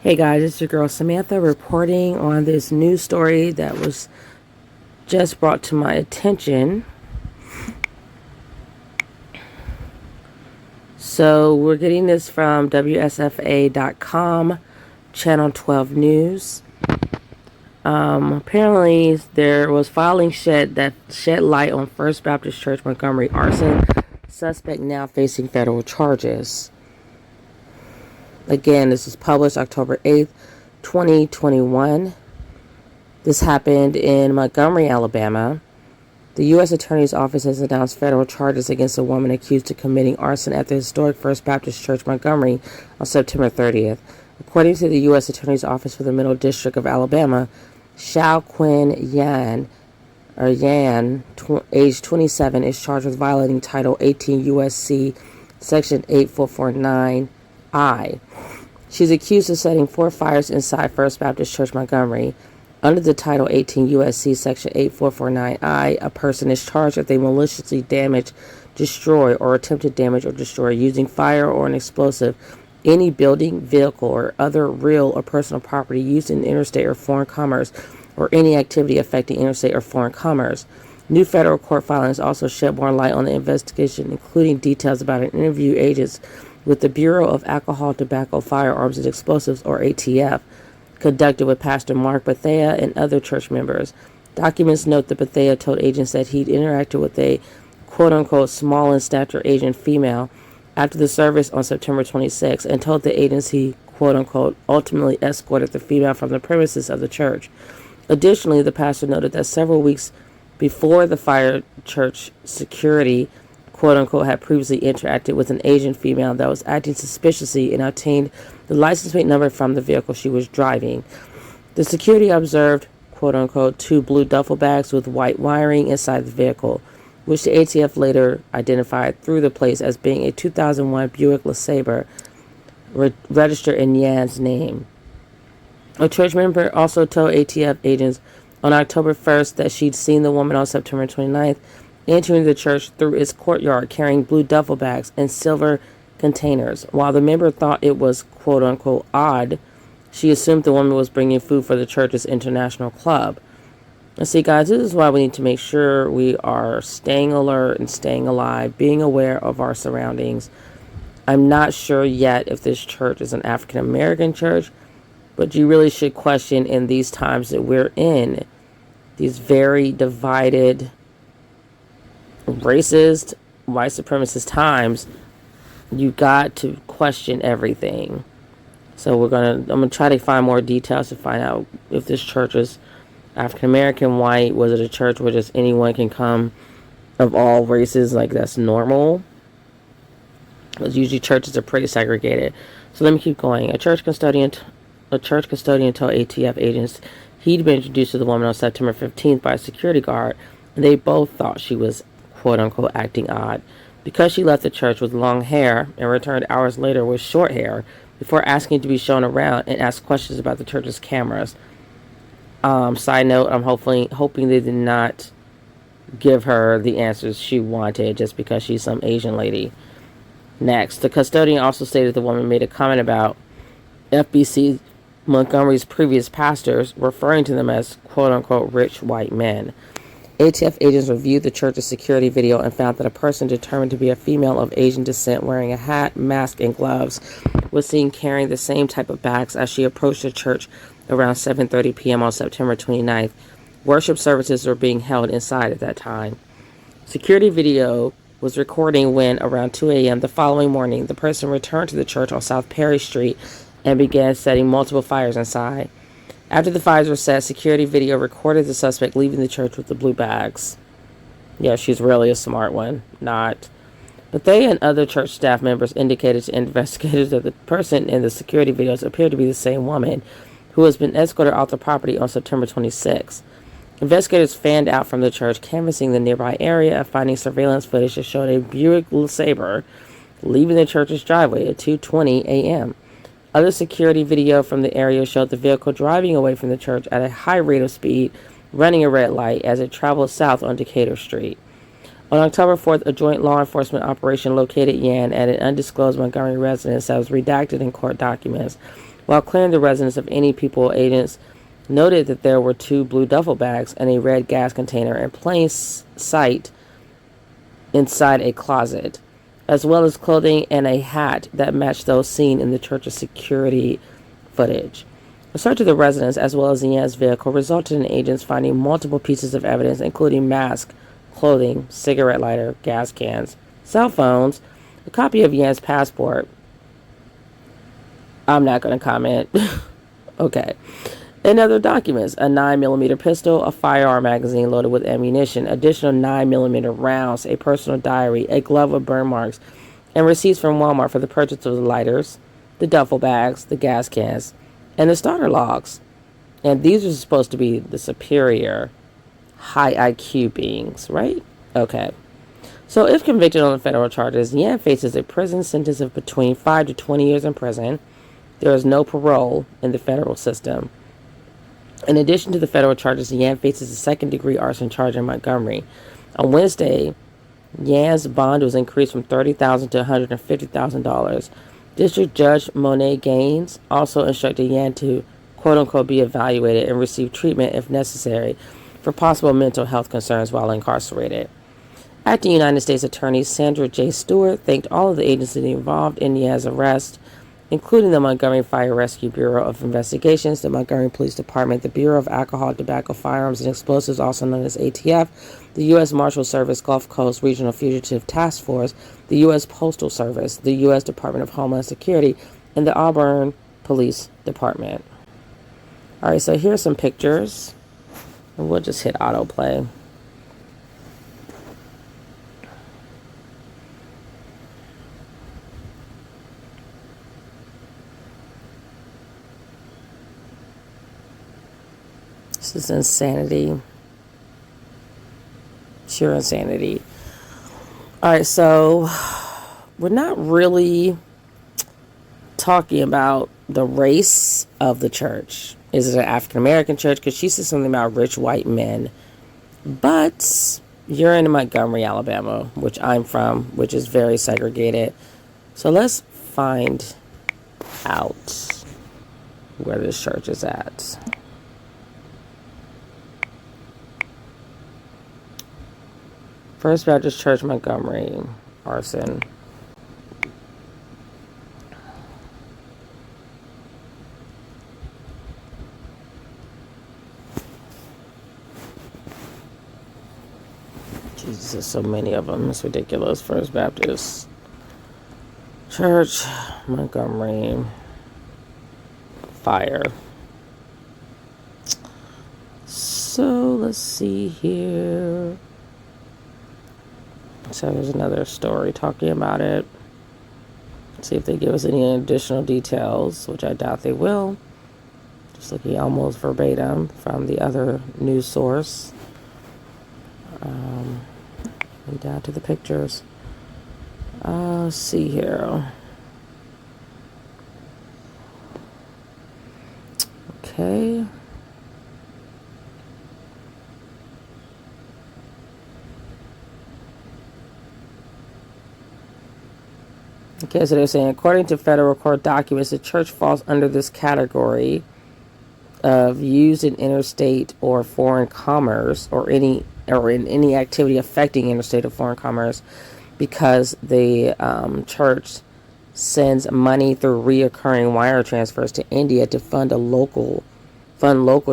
Hey guys, it's your girl Samantha reporting on this news story that was just brought to my attention. So we're getting this from WSFA.com, Channel 12 News. Apparently there was filing shed light on First Baptist Church Montgomery arson. Suspect now facing federal charges. Again, this is published October 8th, 2021. This happened in Montgomery, Alabama. The U.S. Attorney's Office has announced federal charges against a woman accused of committing arson at the historic First Baptist Church Montgomery on September 30th. According to the U.S. Attorney's Office for the Middle District of Alabama, Xiao Quinn Yan, age 27, is charged with violating Title 18 U.S.C. Section 8449I. She's accused of setting 4 fires inside First Baptist Church Montgomery. Under the Title 18 U.S.C. Section 8449I, a person is charged if they maliciously damage, destroy, or attempt to damage or destroy using fire or an explosive any building, vehicle, or other real or personal property used in interstate or foreign commerce, or any activity affecting interstate or foreign commerce. New federal court filings also shed more light on the investigation, including details about an interview agents with the Bureau of Alcohol, Tobacco, Firearms, and Explosives, or ATF, conducted with Pastor Mark Bethea and other church members. Documents note that Bethea told agents that he'd interacted with a quote-unquote small in stature Asian female after the service on September 26 and told the agents he quote-unquote ultimately escorted the female from the premises of the church. Additionally, the pastor noted that several weeks before the fire, church security quote-unquote had previously interacted with an Asian female that was acting suspiciously and obtained the license plate number from the vehicle she was driving. The security observed quote-unquote 2 blue duffel bags with white wiring inside the vehicle, which the ATF later identified through the plates as being a 2001 Buick LeSabre registered in Yan's name. A church member also told ATF agents on October 1st that she'd seen the woman on September 29th entering the church through its courtyard carrying blue duffel bags and silver containers. While the member thought it was quote-unquote odd, she assumed the woman was bringing food for the church's international club. And see, guys, this is why we need to make sure we are staying alert and staying alive, being aware of our surroundings. I'm not sure yet if this church is an African-American church, but you really should question in these times that we're in, these very divided, racist, white supremacist times. You got to question everything. So I'm gonna try to find more details to find out if this church is African American, white. Was it a church where just anyone can come of all races, like that's normal? Because usually churches are pretty segregated. So let me keep going. A church custodian told ATF agents he'd been introduced to the woman on September 15th by a security guard, and they both thought she was quote-unquote acting odd because she left the church with long hair and returned hours later with short hair before asking to be shown around and asked questions about the church's cameras. Side note, I'm hoping they did not give her the answers she wanted just because she's some Asian lady. Next, the custodian also stated the woman made a comment about FBC Montgomery's previous pastors, referring to them as quote-unquote rich white men. ATF agents reviewed the church's security video and found that a person determined to be a female of Asian descent wearing a hat, mask, and gloves was seen carrying the same type of bags as she approached the church around 7:30 p.m. on September 29th. Worship services were being held inside at that time. Security video was recording when, around 2 a.m. the following morning, the person returned to the church on South Perry Street and began setting multiple fires inside. After the fires were set, security video recorded the suspect leaving the church with the blue bags. Yeah, she's really a smart one. Not. But they and other church staff members indicated to investigators that the person in the security videos appeared to be the same woman who has been escorted off the property on September 26. Investigators fanned out from the church, canvassing the nearby area and finding surveillance footage that showed a Buick LeSabre leaving the church's driveway at 2:20 a.m. Other security video from the area showed the vehicle driving away from the church at a high rate of speed, running a red light as it traveled south on Decatur Street. On October 4th, a joint law enforcement operation located Yan at an undisclosed Montgomery residence that was redacted in court documents. While clearing the residence of any people, agents noted that there were 2 blue duffel bags and a red gas container in plain sight inside a closet, as well as clothing and a hat that matched those seen in the church's security footage. A search of the residence, as well as Yan's vehicle, resulted in agents finding multiple pieces of evidence, including masks, clothing, cigarette lighter, gas cans, cell phones, a copy of Yan's passport. I'm not going to comment. Okay. And other documents: a 9mm pistol, a firearm magazine loaded with ammunition, additional 9mm rounds, a personal diary, a glove with burn marks, and receipts from Walmart for the purchase of the lighters, the duffel bags, the gas cans, and the starter logs. And these are supposed to be the superior, high IQ beings, right? Okay. So if convicted on the federal charges, Yan faces a prison sentence of between 5 to 20 years in prison. There is no parole in the federal system. In addition to the federal charges, Yan faces a second-degree arson charge in Montgomery. On Wednesday, Yan's bond was increased from $30,000 to $150,000. District Judge Monet Gaines also instructed Yan to, quote-unquote, be evaluated and receive treatment if necessary for possible mental health concerns while incarcerated. Acting United States Attorney Sandra J. Stewart thanked all of the agencies involved in Yan's arrest, including the Montgomery Fire Rescue Bureau of Investigations, the Montgomery Police Department, the Bureau of Alcohol, Tobacco, Firearms, and Explosives, also known as ATF, the U.S. Marshal Service Gulf Coast Regional Fugitive Task Force, the U.S. Postal Service, the U.S. Department of Homeland Security, and the Auburn Police Department. All right, so here's some pictures. And we'll just hit autoplay. This is insanity. Pure insanity. All right, so we're not really talking about the race of the church. Is it an African American church? Because she said something about rich white men. But you're in Montgomery, Alabama, which I'm from, which is very segregated. So let's find out where this church is at. First Baptist Church, Montgomery, Arson. Jesus, there's so many of them. It's ridiculous. First Baptist Church, Montgomery, fire. So let's see here. So there's another story talking about it. Let's see if they give us any additional details, which I doubt they will. Just looking almost verbatim from the other news source. And down to the pictures. Let's see here. Okay. Okay, so they're saying, according to federal court documents, the church falls under this category of used in interstate or foreign commerce or in any activity affecting interstate or foreign commerce because the church sends money through reoccurring wire transfers to India to fund local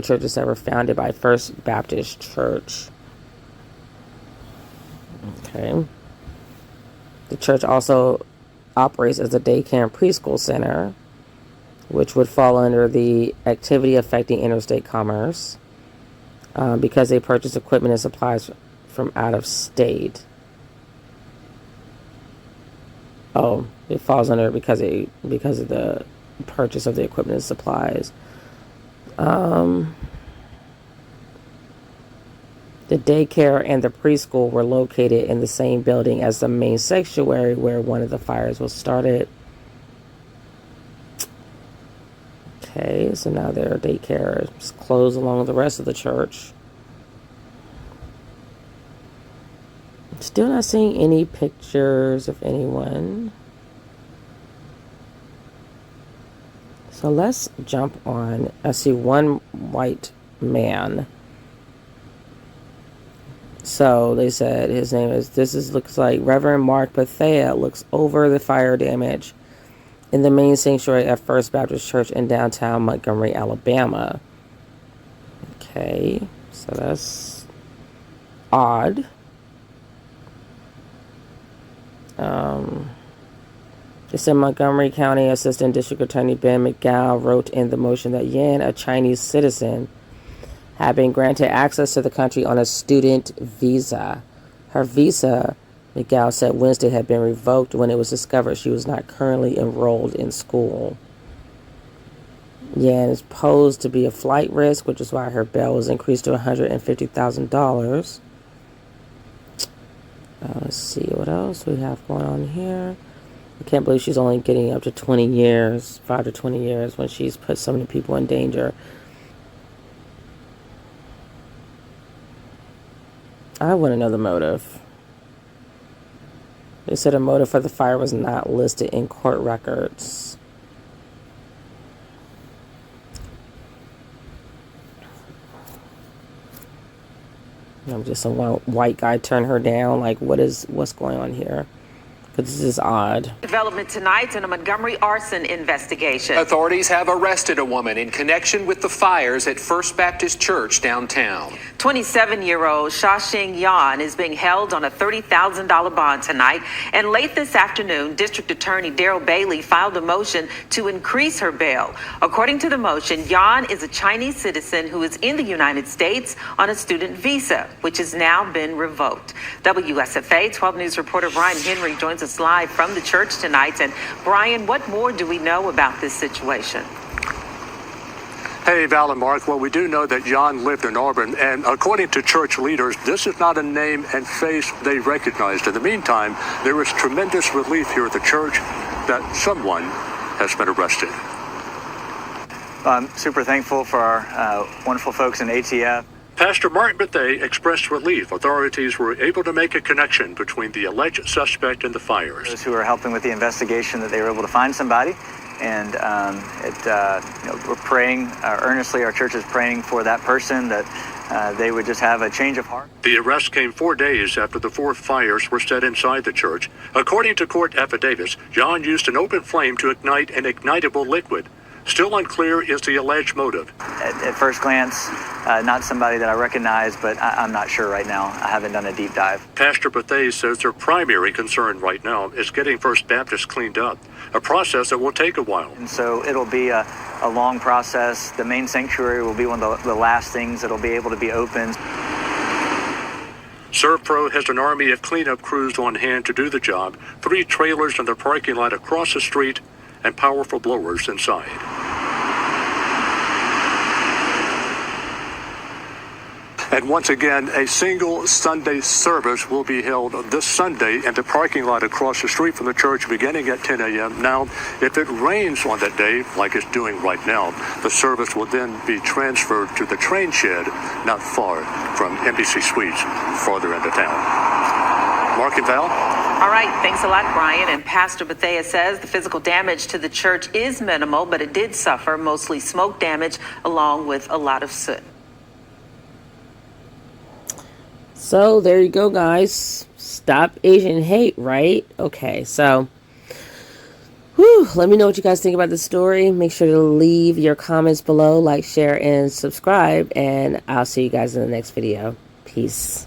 churches that were founded by First Baptist Church. Okay. The church also operates as a daycare and preschool center, which would fall under the activity affecting interstate commerce because they purchase equipment and supplies from out of state. Oh, it falls under because of the purchase of the equipment and supplies. The daycare and the preschool were located in the same building as the main sanctuary where one of the fires was started. Okay, so now their daycare is closed along with the rest of the church. Still not seeing any pictures of anyone. So let's jump on. I see one white man. So they said his name is, looks like Reverend Mark Bethea looks over the fire damage in the main sanctuary at First Baptist Church in downtown Montgomery, Alabama. Okay, so that's odd. It said Montgomery County Assistant District Attorney Ben McGow wrote in the motion that Yan, a Chinese citizen, had been granted access to the country on a student visa. Her visa, McGow said Wednesday, had been revoked when it was discovered she was not currently enrolled in school. Yan is posed to be a flight risk, which is why her bail was increased to $150,000. Let's see what else we have going on here. I can't believe she's only getting up to 20 years, 5 to 20 years, when she's put so many people in danger. I want to know the motive. They said a motive for the fire was not listed in court records. I'm just a white guy turned her down. Like, what's going on here? Because this is odd. Development tonight in a Montgomery arson investigation. Authorities have arrested a woman in connection with the fires at First Baptist Church downtown. 27-year-old Shashing Yan is being held on a $30,000 bond tonight. And late this afternoon, District Attorney Daryl Bailey filed a motion to increase her bail. According to the motion, Yan is a Chinese citizen who is in the United States on a student visa, which has now been revoked. WSFA 12 News reporter Brian Henry joins us live from the church tonight. And Brian, what more do we know about this situation? Hey, Val and Mark. Well, we do know that Yan lived in Auburn, and according to church leaders, this is not a name and face they recognized. In the meantime, there is tremendous relief here at the church that someone has been arrested. I'm super thankful for our wonderful folks in ATF. Pastor Martin Bethea expressed relief authorities were able to make a connection between the alleged suspect and the fires. Those who are helping with the investigation, that they were able to find somebody. And we're praying earnestly. Our church is praying for that person, that they would just have a change of heart. The arrest came 4 days after the 4 fires were set inside the church. According to court affidavits, Yan used an open flame to ignite an ignitable liquid. Still unclear is the alleged motive. At first glance, not somebody that I recognize, but I'm not sure right now. I haven't done a deep dive. Pastor Bethea says their primary concern right now is getting First Baptist cleaned up, a process that will take a while. And so it'll be a long process. The main sanctuary will be one of the last things that'll be able to be opened. ServPro has an army of cleanup crews on hand to do the job, 3 trailers in the parking lot across the street, and powerful blowers inside. And once again, a single Sunday service will be held this Sunday in the parking lot across the street from the church beginning at 10 a.m. Now, if it rains on that day, like it's doing right now, the service will then be transferred to the train shed not far from Embassy Suites, farther into town. Mark and Val? All right, thanks a lot, Brian. And Pastor Bethea says the physical damage to the church is minimal, but it did suffer mostly smoke damage along with a lot of soot. So there you go, guys. Stop Asian hate, right? Okay, so let me know what you guys think about this story. Make sure to leave your comments below, like, share, and subscribe. And I'll see you guys in the next video. Peace.